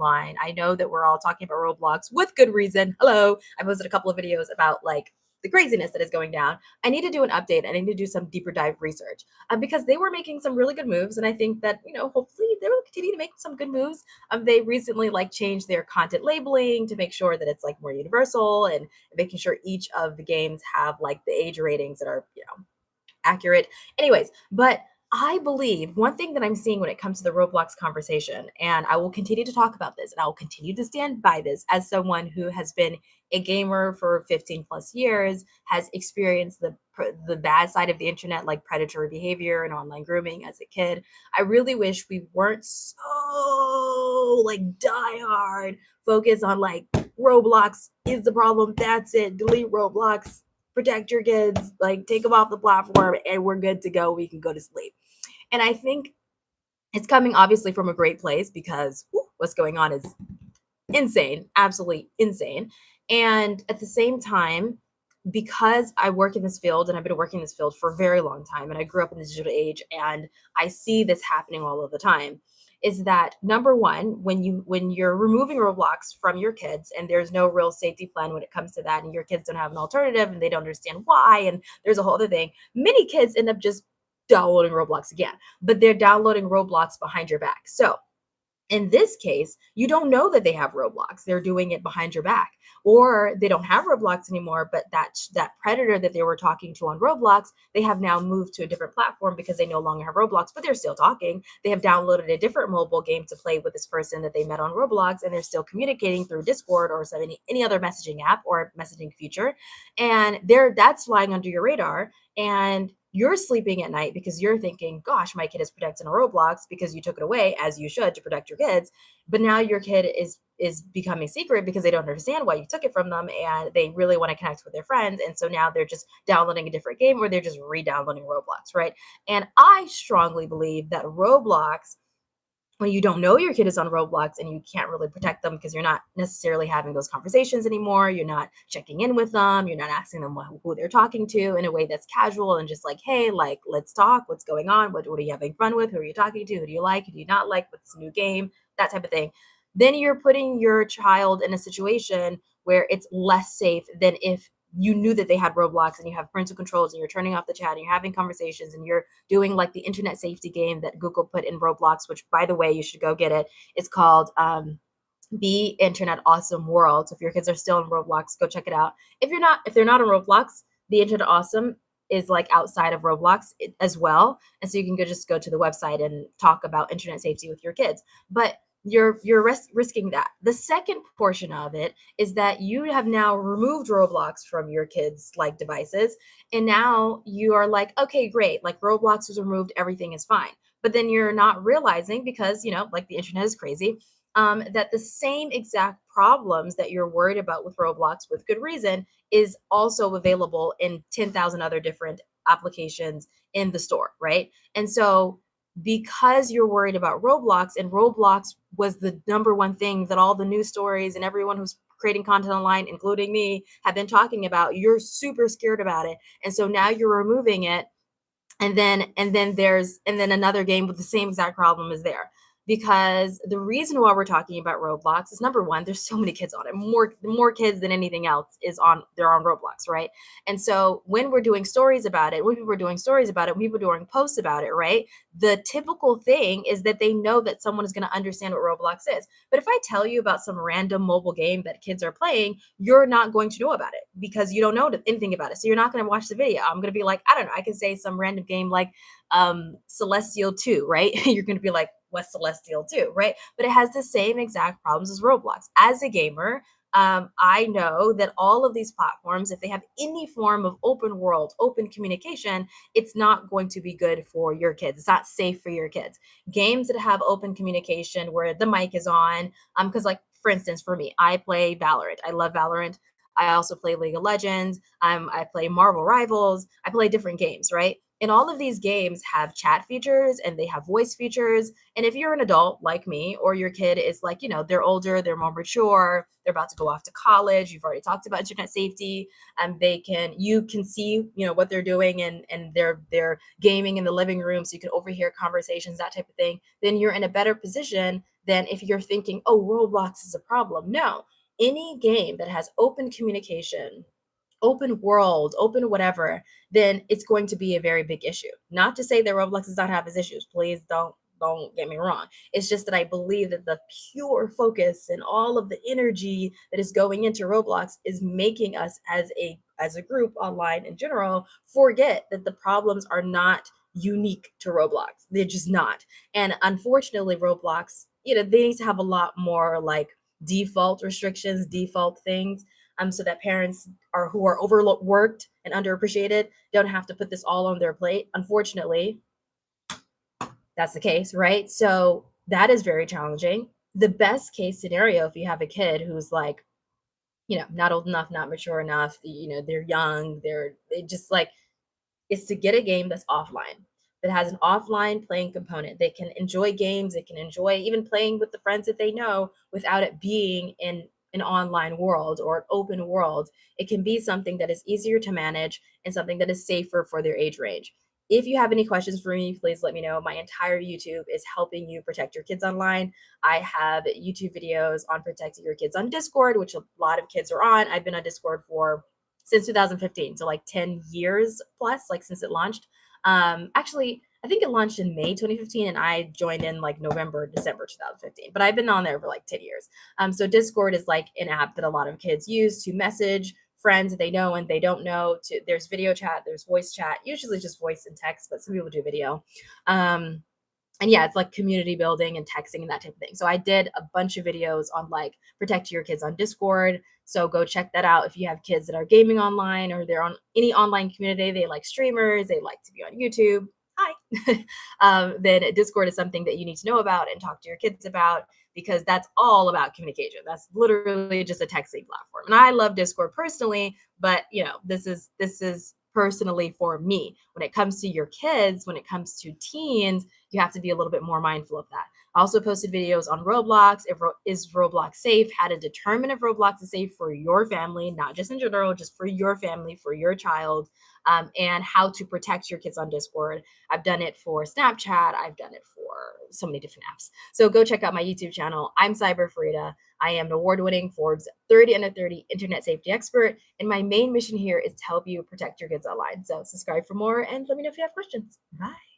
online. I know that we're all talking about Roblox with good reason. Hello. I posted a couple of videos about like the craziness that is going down. I need to do an update. I need to do some deeper dive research because they were making some really good moves. And I think that, hopefully they will continue to make some good moves. They recently like changed their content labeling to make sure that it's like more universal and making sure each of the games have like the age ratings that are, accurate. Anyways, but I believe one thing that I'm seeing when it comes to the Roblox conversation, and I will continue to talk about this and I will continue to stand by this as someone who has been a gamer for 15 plus years, has experienced the bad side of the internet, like predatory behavior and online grooming as a kid. I really wish we weren't so like diehard focused on like Roblox is the problem. That's it. Delete Roblox, protect your kids, like take them off the platform, and we're good to go. We can go to sleep. And I think it's coming obviously from a great place because what's going on is insane, absolutely insane. And at the same time, because I work in this field and I've been working in this field for a very long time, and I grew up in the digital age, and I see this happening all of the time, is that number one, when you're removing Roblox from your kids and there's no real safety plan when it comes to that, and your kids don't have an alternative and they don't understand why, and there's a whole other thing, many kids end up just downloading Roblox again, but they're downloading Roblox behind your back. So in this case, you don't know that they have Roblox. They're doing it behind your back, or they don't have Roblox anymore. But that predator that they were talking to on Roblox, they have now moved to a different platform because they no longer have Roblox, but they're still talking. They have downloaded a different mobile game to play with this person that they met on Roblox, and they're still communicating through Discord or any other messaging app or messaging feature. And that's flying under your radar. And you're sleeping at night because you're thinking, gosh, my kid is protected on Roblox because you took it away, as you should, to protect your kids. But now your kid is becoming secret because they don't understand why you took it from them, and they really want to connect with their friends. And so now they're just downloading a different game, or they're just re-downloading Roblox, right? And I strongly believe that Roblox, when you don't know your kid is on Roblox and you can't really protect them because you're not necessarily having those conversations anymore, you're not checking in with them, you're not asking them who they're talking to in a way that's casual and just like, hey, like, let's talk, what's going on, what are you having fun with, who are you talking to, who do you like, who do you not like, what's the new game, that type of thing. Then you're putting your child in a situation where it's less safe than if you knew that they had Roblox and you have parental controls and you're turning off the chat and you're having conversations and you're doing like the internet safety game that Google put in Roblox, which by the way, you should go get it. It's called Be Internet Awesome World. So if your kids are still in Roblox, go check it out. If they're not on Roblox, Be Internet Awesome is like outside of Roblox as well. And so you can just go to the website and talk about internet safety with your kids. But you're risking that. The second portion of it is that you have now removed Roblox from your kids' like devices, and now you are like, okay, great, like Roblox was removed, everything is fine. But then you're not realizing, because like the internet is crazy, that the same exact problems that you're worried about with Roblox, with good reason, is also available in 10,000 other different applications in the store, right? And so because you're worried about Roblox, and Roblox was the number one thing that all the news stories and everyone who's creating content online, including me, have been talking about, you're super scared about it. And so now you're removing it. And then another game with the same exact problem is there. Because the reason why we're talking about Roblox is, number one, there's so many kids on it. More kids than anything else they're on Roblox, right? And so when we're doing stories about it, when people are doing posts about it, right? The typical thing is that they know that someone is going to understand what Roblox is. But if I tell you about some random mobile game that kids are playing, you're not going to know about it because you don't know anything about it. So you're not going to watch the video. I'm going to be like, I don't know, I can say some random game like Celestial 2, right? You're going to be like, what's Celestial 2, right? But it has the same exact problems as Roblox. As a gamer, I know that all of these platforms, if they have any form of open world, open communication, it's not going to be good for your kids. It's not safe for your kids. Games that have open communication where the mic is on, because like, for instance, for me, I play Valorant. I love Valorant. I also play League of Legends. I play Marvel Rivals. I play different games, right? And all of these games have chat features and they have voice features. And if you're an adult like me, or your kid is like, they're older, they're more mature, they're about to go off to college, you've already talked about internet safety, and you can see, what they're doing, and they're gaming in the living room, so you can overhear conversations, that type of thing, then you're in a better position than if you're thinking, oh, Roblox is a problem. No, any game that has open communication, open world, open whatever, then it's going to be a very big issue. Not to say that Roblox does not have its issues. Please don't get me wrong. It's just that I believe that the pure focus and all of the energy that is going into Roblox is making us as a group online in general forget that the problems are not unique to Roblox. They're just not. And unfortunately, Roblox, they need to have a lot more like default restrictions, default things, so that parents who are overworked and underappreciated don't have to put this all on their plate. Unfortunately, that's the case, right? So that is very challenging. The best case scenario, if you have a kid who's like, not old enough, not mature enough, they're young, they just like, is to get a game that's offline, that has an offline playing component. They can enjoy games, they can enjoy even playing with the friends that they know without it being in an online world or an open world. It can be something that is easier to manage and something that is safer for their age range. If you have any questions for me, please let me know. My entire YouTube is helping you protect your kids online. I have YouTube videos on protecting your kids on Discord, which a lot of kids are on. I've been on Discord for since 2015, so like 10 years plus, like since it launched. Actually, I think it launched in May 2015, and I joined in like November, December 2015. But I've been on there for like 10 years. So Discord is like an app that a lot of kids use to message friends that they know and they don't know. There's video chat, there's voice chat, usually just voice and text, but some people do video. And yeah, it's like community building and texting and that type of thing. So I did a bunch of videos on like protect your kids on Discord. So go check that out if you have kids that are gaming online or they're on any online community. They like streamers, they like to be on YouTube. Hi. Then Discord is something that you need to know about and talk to your kids about, because that's all about communication. That's literally just a texting platform. And I love Discord personally, but this is personally for me. When it comes to your kids, when it comes to teens, you have to be a little bit more mindful of that. I also posted videos on Roblox. Is Roblox safe? How to determine if Roblox is safe for your family, not just in general, just for your family, for your child, and how to protect your kids on Discord. I've done it for Snapchat. I've done it for so many different apps. So go check out my YouTube channel. I'm Cyber Farida. I am an award-winning Forbes 30 under 30 internet safety expert, and my main mission here is to help you protect your kids online. So subscribe for more and let me know if you have questions. Bye.